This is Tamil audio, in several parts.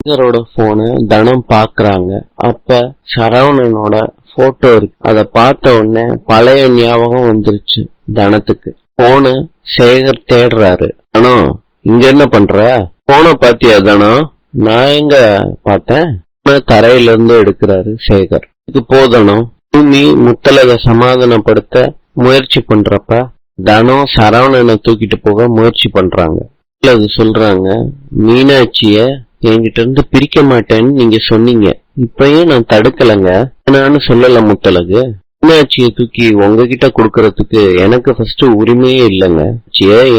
சேகரோட போனை தனம் பாக்குறாங்க. அப்ப சரவணனோட போட்டோ இருக்கு. அத பார்த்த உடனே பழைய ஞாபகம் வந்துருச்சு தனத்துக்கு. போனை சேகர் தேடுறாரு. தனம், இங்க என்ன பண்ற? போனை பாத்தியா தனம்? நான் எங்க பார்த்தேன்? தரையில இருந்து எடுக்கிறாரு சேகர். இது போதனும் பூமி முத்தலக சமாதானப்படுத்த முயற்சி பண்றப்ப தனம் சரவணனை தூக்கிட்டு போக முயற்சி பண்றாங்க. அது சொல்றாங்க, மீனாட்சிய என்கிட்ட இருந்து பிரிக்க மாட்டேன்னு நீங்க சொன்னீங்க, இப்பயும் நான் தடுக்கலங்க. நானு சொல்லல முத்தலகு. மீனாட்சியை தூக்கி உங்ககிட்ட கொடுக்கறதுக்கு எனக்கு ஃபர்ஸ்ட் உரிமையே இல்லைங்க.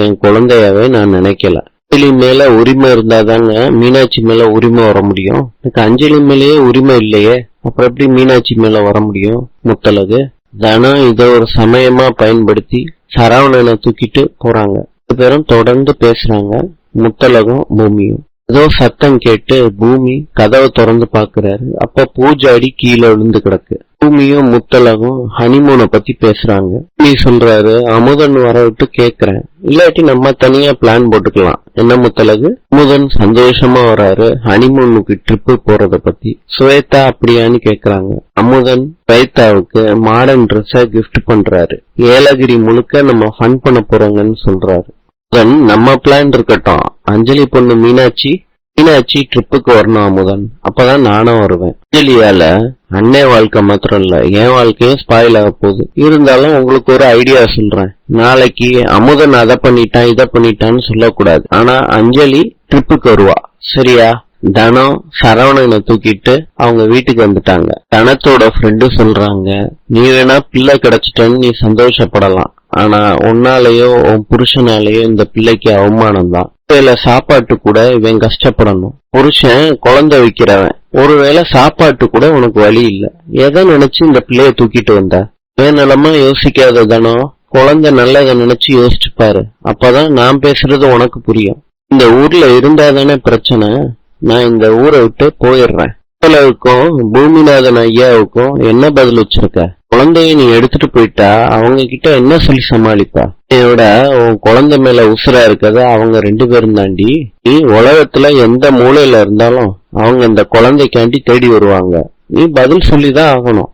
என் குழந்தையாவே நான் நினைக்கல. அஞ்சலி மேல உரிமை இருந்தாதாங்க மீனாட்சி மேல உரிமை வர முடியும். எனக்கு அஞ்சலி மேலேயே உரிமை இல்லையே, அப்புறம் எப்படி மீனாட்சி மேல வர முடியும்? முத்தலகு தனம் இத ஒரு சமயமா பயன்படுத்தி சரவணனை தூக்கிட்டு போறாங்க. 2 பேரும் தொடர்ந்து பேசுறாங்க. முத்தலகும் பூமியும். ஏதோ சத்தம் கேட்டு பூமி கதவை திறந்து பாக்குறாரு. அப்ப பூஜாடி கீழே விழுந்து கிடக்கு. பூமியும் முத்தலகும் ஹனிமூனை பத்தி பேசுறாங்க. பூமி சொல்றாரு, அமுதன் வர விட்டு கேக்குறேன், இல்லாட்டி நம்ம தனியா பிளான் போட்டுக்கலாம். என்ன முத்தலகு? அமுதன் சந்தோஷமா வராரு ஹனிமூனுக்கு ட்ரிப்பு போறத பத்தி. சுவேதா அப்படியான்னு கேக்குறாங்க. அமுதன் ஸ்வேதாவுக்கு மாடர்ன் ட்ரெஸ்ஸ கிஃப்ட் பண்றாரு. ஏலகிரி முழுக்க நம்ம ஃபன் பண்ண போறோங்கன்னு சொல்றாரு. நம்ம பிளான் இருக்கட்டும், அஞ்சலி பொண்ணு மீனாட்சி ட்ரிப்புக்கு வரணும் அமுதன், அப்பதான் நானும் வருவேன். அஞ்சலியால அன்னை வாழ்க்கை மாத்திரம் இல்ல, என் வாழ்க்கையும் ஸ்பாயில் ஆக போகுது. இருந்தாலும் உங்களுக்கு ஒரு ஐடியா சொல்றேன். நாளைக்கு அமுதன் அதை பண்ணிட்டான் இதை பண்ணிட்டான்னு சொல்லக்கூடாது. ஆனா அஞ்சலி ட்ரிப்புக்கு வருவா, சரியா? தனம் சரவணனை தூக்கிட்டு அவங்க வீட்டுக்கு வந்துட்டாங்க. தனத்தோட ஃப்ரெண்டு சொல்றாங்க, நீ வேணா பிள்ளை கிடைச்சிட்டன்னு நீ சந்தோஷப்படலாம், ஆனா உன்னாலேயோ உன் புருஷனாலேயோ இந்த பிள்ளைக்கு அவமானம் தான். சாப்பாட்டு கூட இவன் கஷ்டப்படணும். புருஷன் குழந்தை வைக்கிறவன், ஒருவேளை சாப்பாட்டு கூட உனக்கு வழி இல்ல. எதை நினைச்சு இந்த பிள்ளைய தூக்கிட்டு வந்த? வேணாலமா யோசிக்காத தனம், குழந்தை நல்லதை நினைச்சு யோசிச்சு பாரு, அப்பதான் நான் பேசுறது உனக்கு புரியும். இந்த ஊர்ல இருந்தாதானே பிரச்சனை. நான் இந்த ஊரை விட்டு போயிடுறேன். பூமிநாதன் ஐயாவுக்கும் என்ன பதில் வச்சிருக்க? குழந்தைய நீ எடுத்துட்டு போயிட்டா அவங்க கிட்ட என்ன சொல்லி சமாளிப்பா? என்னோட உன் குழந்தை மேல உசுரா இருக்கத அவங்க 2 பேரும் தாண்டி. நீ உலகத்துல எந்த மூலையில இருந்தாலும் அவங்க இந்த குழந்தைக்காண்டி தேடி வருவாங்க. நீ பதில் சொல்லிதான் ஆகணும்.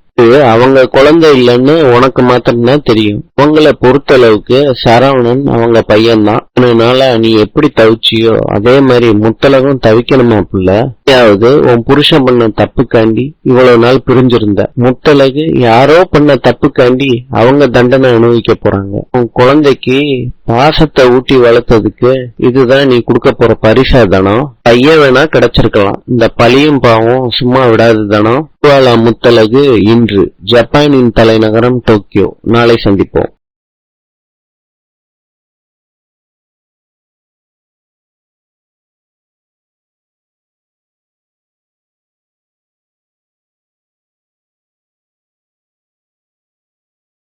அவங்க குழந்தை இல்லைன்னு உனக்கு மாத்திரம்தான் தெரியும். அவங்களை பொறுத்த அளவுக்கு சரவணன் அவங்க பையன்தான். அதனால நீ எப்படி தவிச்சியோ அதே மாதிரி முத்தலகும் தவிக்கணுமா புள்ள? அதாவது உன் புருஷன் பண்ண தப்புக்காண்டி இவ்வளவு நாள் பிரிஞ்சிருந்த. முத்தலகு யாரோ பண்ண தப்புக்காண்டி அவங்க தண்டனை அனுபவிக்க போறாங்க. உன் குழந்தைக்கு பாசத்தை ஊட்டி வளர்த்ததுக்கு இதுதான் நீ கொடுக்க போற பரிசா தானம். பையன் வேணா கிடைச்சிருக்கலாம், இந்த பழியும் பாவம் சும்மா விடாது தானம். முத்தலகு இன்று ஜப்பானின் தலைநகரம் டோக்கியோ. நாளை சந்திப்போம்.